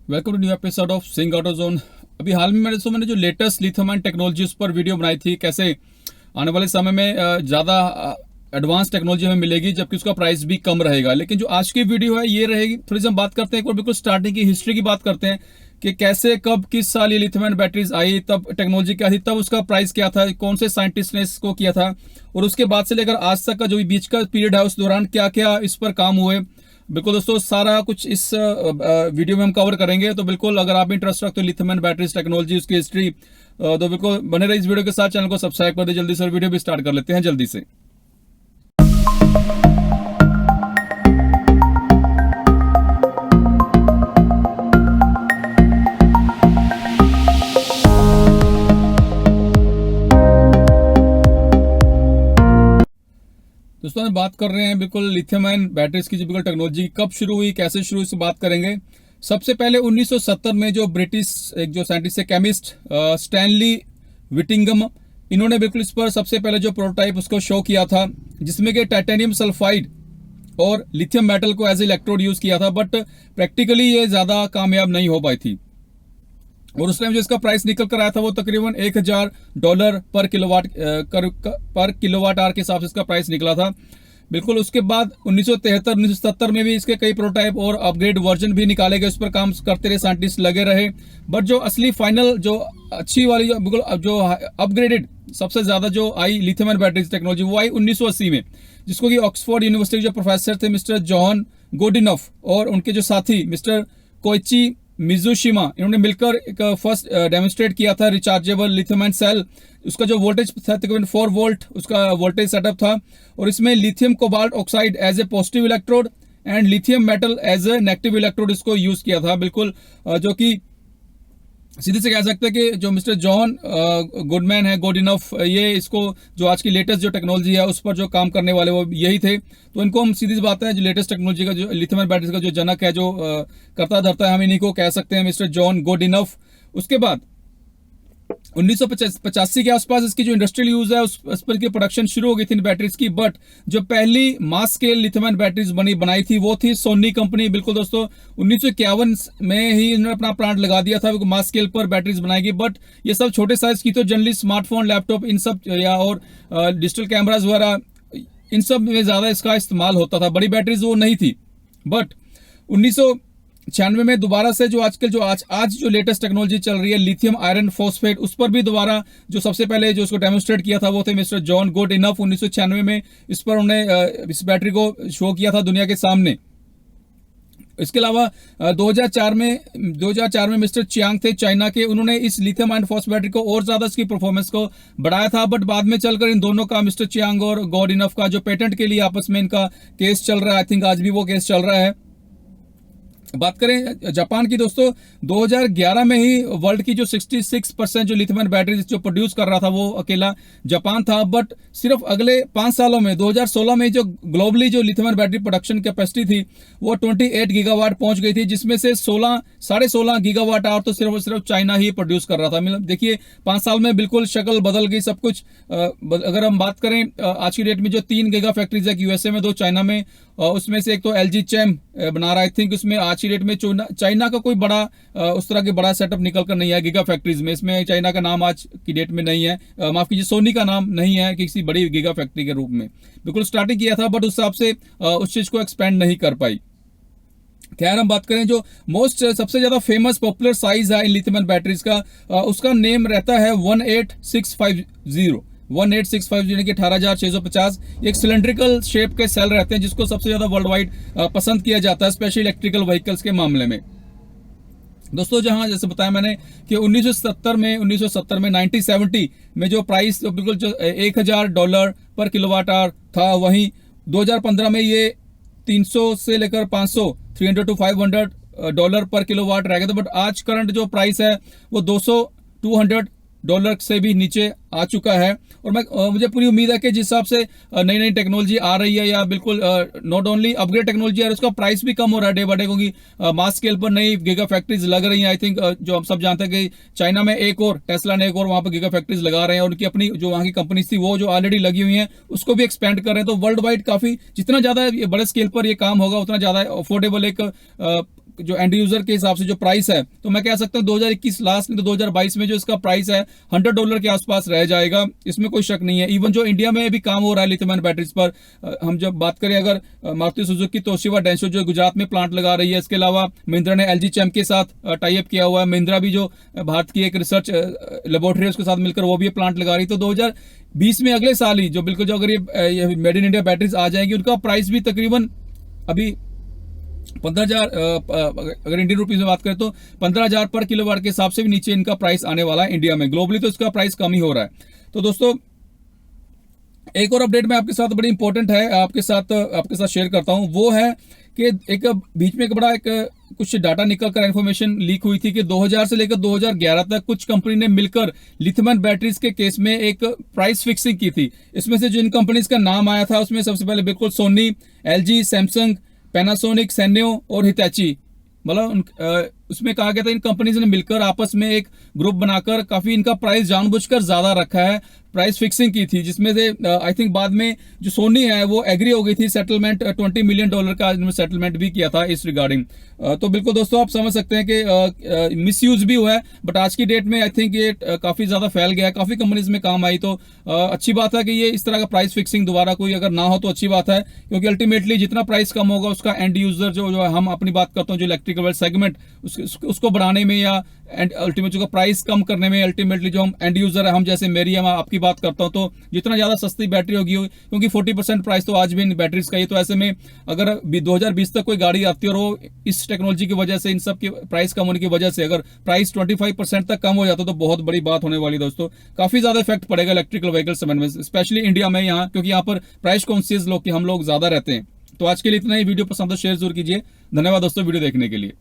Welcome to new episode of Singh autozone. अभी हाल में मैंने जो लेटेस्ट लिथियम आयन टेक्नोलॉजी उस पर वीडियो बनाई थी, कैसे आने वाले समय में ज़्यादा एडवांस टेक्नोलॉजी हमें मिलेगी जबकि उसका प्राइस भी कम रहेगा। लेकिन जो आज की वीडियो है ये रहेगी, थोड़ी सी हम बात करते हैं एक बार बिल्कुल स्टार्टिंग की हिस्ट्री की बात करते हैं कि कैसे कब किस साल ये लिथियम आयन बैटरीज आई, तब टेक्नोलॉजी क्या थी, तब उसका प्राइस क्या था, कौन से साइंटिस्ट ने इसको किया था और उसके बाद से लेकर आज तक का जो बीच का पीरियड है उस दौरान क्या क्या इस पर काम हुए। बिल्कुल दोस्तों, सारा कुछ इस वीडियो में हम कवर करेंगे। तो बिल्कुल अगर आप इंटरेस्ट रखते हो लिथियम आयन बैटरीज टेक्नोलॉजी, उसकी हिस्ट्री, तो बिल्कुल बने रहे इस वीडियो के साथ। चैनल को सब्सक्राइब कर दे जल्दी से, वीडियो भी स्टार्ट कर लेते हैं जल्दी से। दोस्तों हम बात कर रहे हैं बिल्कुल लिथियम आयन बैटरीज की, जो बिल्कुल टेक्नोलॉजी कब शुरू हुई, कैसे शुरू हुई, इससे बात करेंगे। सबसे पहले 1970 में जो ब्रिटिश एक जो साइंटिस्ट है, केमिस्ट स्टैनली विटिंगम, इन्होंने बिल्कुल इस पर सबसे पहले जो प्रोटोटाइप उसको शो किया था, जिसमें कि टाइटेनियम सल्फाइड और लिथियम मेटल को एज इलेक्ट्रोड यूज किया था। बट प्रैक्टिकली ये ज़्यादा कामयाब नहीं हो पाई थी और उस टाइम जो इसका प्राइस निकल कर आया था वो तकरीबन $1000 पर किलोवाट आवर के हिसाब से इसका प्राइस निकला था। बिल्कुल उसके बाद 1973-1970 में भी इसके कई प्रोटोटाइप और अपग्रेड वर्जन भी निकाले गए, उस पर काम करते रहे, साइंटिस्ट लगे रहे। बट जो असली फाइनल जो अच्छी वाली बिल्कुल जो अपग्रेडेड सबसे ज्यादा जो आई लिथियम आयन बैटरीज टेक्नोलॉजी वो आई 1980 में, जिसको कि ऑक्सफोर्ड यूनिवर्सिटी के जो प्रोफेसर थे मिस्टर जॉन गोडिनफ और उनके जो साथी मिस्टर कोइची मिजुशिमा, इन्होंने मिलकर एक फर्स्ट डेमोन्स्ट्रेट किया था रिचार्जेबल लिथियम आयन सेल। उसका जो वोल्टेज था तकरीबन 4 वोल्ट उसका वोल्टेज सेटअप था और इसमें lithium cobalt oxide as a positive electrode and lithium metal as a negative electrode इसको यूज किया था। बिल्कुल जो कि सीधे से कह सकते हैं कि जो मिस्टर जॉन गुडमैन है, गुड इनफ, ये इसको जो आज की लेटेस्ट जो टेक्नोलॉजी है उस पर जो काम करने वाले वो यही थे। तो इनको हम सीधी सी बात है जो लेटेस्ट टेक्नोलॉजी का जो लिथियम आयन बैटरीज का जो जनक है, जो करता धरता है, हम इन्हीं को कह सकते हैं, मिस्टर जॉन गुड इनफ। उसके बाद 1985 के आसपास इसकी जो इंडस्ट्रियल यूज है उस पर की प्रोडक्शन शुरू हो गई थी इन बैटरीज की। बट जो पहली mass scale lithium ion batteries बनाई थी वो थी सोनी कंपनी। बिल्कुल दोस्तों 1951 में ही इन्होंने अपना प्लांट लगा दिया था, मास स्केल पर बैटरीज बनाएगी। बट ये सब छोटे साइज की, तो जनरली स्मार्टफोन, लैपटॉप, इन सब या और डिजिटल कैमराज वगैरह इन सब में ज्यादा इसका इस्तेमाल होता था, बड़ी बैटरीज वो नहीं थी। बट 1996 में दोबारा से जो आजकल जो आज जो लेटेस्ट टेक्नोलॉजी चल रही है लिथियम आयरन फॉस्फेट, उस पर भी दोबारा जो सबसे पहले जो उसको डेमोन्स्ट्रेट किया था वो थे मिस्टर जॉन गुड इनफ। 1996 में इस पर उन्होंने इस बैटरी को शो किया था दुनिया के सामने। इसके अलावा 2004 में मिस्टर चियांग थे चाइना के, उन्होंने इस लिथियम आयन फॉस्फेट बैटरी को और ज्यादा इसकी परफॉर्मेंस को बढ़ाया था। बट बाद में चलकर इन दोनों का, मिस्टर चियांग और गॉड इनफ का, जो पेटेंट के लिए आपस में इनका केस चल रहा है, आई थिंक आज भी वो केस चल रहा है। बात करें जापान की दोस्तों, 2011 में ही वर्ल्ड की जो 66% जो लिथियम आयन बैटरी जो प्रोड्यूस कर रहा था वो अकेला जापान था। बट सिर्फ अगले 5 सालों में 2016 में जो ग्लोबली जो lithium ion battery production capacity थी वो 28 गीगावाट पहुंच गई थी, जिसमें से 16.5 गीगावाट आवर तो सिर्फ चाइना ही प्रोड्यूस कर रहा था। मतलब देखिए 5 साल में बिल्कुल शक्ल बदल गई सब कुछ। अगर हम बात करें आज की डेट में जो 3 गीगा फैक्ट्रीज है, यूएसए में, 2 चाइना में, उसमें से एक तो एलजी चैम बना रहा है। आई थिंक उसमें आज की डेट में चाइना का कोई बड़ा उस तरह के बड़ा सेटअप निकल कर नहीं है गीगा फैक्ट्रीज में। इसमें चाइना का नाम आज की डेट में नहीं है, माफ कीजिए सोनी का नाम नहीं है किसी बड़ी गीगा फैक्ट्री के रूप में। बिल्कुल स्टार्टिंग किया था बट उस हिसाब से उस चीज को एक्सपेंड नहीं कर पाई। खैर हम बात करें जो मोस्ट सबसे ज्यादा फेमस पॉपुलर साइज है लिथियम आयन बैटरीज का, उसका नेम रहता है 18650 यानी कि 18650। एक सिलेंड्रिकल शेप के सेल रहते हैं जिसको सबसे ज्यादा वर्ल्ड वाइड पसंद किया जाता है, स्पेशली इलेक्ट्रिकल व्हीकल्स के मामले में। दोस्तों जहां जैसे बताया मैंने कि 1970 में 1970 में जो प्राइस बिल्कुल जो $1000 पर किलोवाट आवर था, वहीं 2015 में ये 300 से लेकर 500 $300 to $500 पर किलोवाट रह गया था। बट आज करंट जो प्राइस है वो $200 से भी नीचे आ चुका है। और मुझे पूरी उम्मीद है कि जिस हिसाब से नई नई टेक्नोलॉजी आ रही है, या बिल्कुल नॉट ओनली अपग्रेड टेक्नोलॉजी आ रही है, उसका प्राइस भी कम हो रहा है डे बाय डे, क्योंकि मास स्केल पर नई गीगा फैक्ट्रीज लग रही हैं। आई थिंक जो हम सब जानते हैं कि चाइना में एक और टेस्ला ने एक और वहां पर गीगा फैक्ट्रीज लगा रहे हैं, और उनकी अपनी जो वहां की कंपनीज थी वो जो ऑलरेडी लगी हुई हैं उसको भी एक्सपेंड कर रहे हैं। तो वर्ल्ड वाइड काफी जितना ज्यादा बड़े स्केल पर ये काम होगा उतना ज्यादा अफोर्डेबल एक जो एंड यूजर के हिसाब से जो प्राइस है, तो मैं कह सकता हूँ 2021 लास्ट नहीं तो 2022 में जो इसका प्राइस है $100 के आसपास रह जाएगा, इसमें कोई शक नहीं है। इवन जो इंडिया में भी काम हो रहा है लिथियम आयन बैटरीज पर, हम जब बात करें अगर मारुति सुजुकी तोशिबा डेंसो जो गुजरात में प्लांट लगा रही है, इसके अलावा महिंद्रा ने एलजी चैम्प के साथ टाई अप किया हुआ है, महिंद्रा भी जो भारत की एक रिसर्च लेबोरेटरी है उसके साथ मिलकर वो भी प्लांट लगा रही है। तो 2020 में अगले साल ही जो बिल्कुल जो अगर ये मेड इन इंडिया बैटरीज आ जाएंगी, उनका प्राइस भी तकरीबन अभी 15,000 अगर इंडियन रुपीज में बात करें तो 15,000 पर किलोवाट के हिसाब से भी नीचे इनका प्राइस आने वाला है इंडिया में। ग्लोबली तो इसका प्राइस कम ही हो रहा है। तो दोस्तों एक और अपडेट मैं आपके साथ बड़ी इंपॉर्टेंट है आपके साथ शेयर करता हूं, वो है कि एक बीच में एक बड़ा कुछ डाटा निकल कर इन्फॉर्मेशन लीक हुई थी कि 2000 से लेकर 2011 तक कुछ कंपनी ने मिलकर लिथियम आयन बैटरीज के केस में एक प्राइस फिक्सिंग की थी। इसमें से जिन कंपनीज का नाम आया था उसमें सबसे पहले बिल्कुल Sony, LG, Samsung, Panasonic, Sanyo और हिताची, मतलब उसमें कहा गया था इन कंपनीज ने मिलकर आपस में एक ग्रुप बनाकर काफी इनका प्राइस जानबूझकर ज्यादा रखा है, प्राइस फिक्सिंग की थी, जिसमें से आई थिंक बाद में जो सोनी है वो एग्री हो गई थी सेटलमेंट $20 मिलियन का सेटलमेंट भी किया था इस रिगार्डिंग। तो बिल्कुल दोस्तों आप समझ सकते हैं कि मिसयूज भी हुआ है, बट आज की डेट में आई थिंक ये काफी ज्यादा फैल गया है, काफी कंपनीज में काम आई। तो अच्छी बात है कि ये इस तरह का प्राइस फिक्सिंग दोबारा कोई अगर ना हो तो अच्छी बात है, क्योंकि अल्टीमेटली जितना प्राइस कम होगा उसका एंड यूजर जो हम अपनी बात करते हैं जो इलेक्ट्रिकल सेगमेंट उसको बढ़ाने में या अल्टीमेटली का प्राइस कम करने में, अल्टीमेटली जो हम एंड यूजर है, हम जैसे मेरी हम आपकी बात करता हूं, तो जितना ज्यादा सस्ती बैटरी होगी, क्योंकि 40% प्राइस तो आज भी इन बैटरीज का ही, तो ऐसे में अगर 2020 तक कोई गाड़ी आती है और वो इस टेक्नोलॉजी की वजह से, इन सब की प्राइस कम होने की वजह से अगर प्राइस 25% तक कम हो जाता तो बहुत बड़ी बात होने वाली दोस्तों। काफी ज्यादा इफेक्ट पड़ेगा इलेक्ट्रिकल व्हीकल सेगमेंट में, स्पेशली इंडिया में यहाँ, क्योंकि यहाँ पर प्राइस कॉन्शियस हम लोग ज्यादा रहते हैं। तो आज के लिए इतना ही। वीडियो पसंद हो शेयर जरूर कीजिए। धन्यवाद दोस्तों वीडियो देखने के लिए।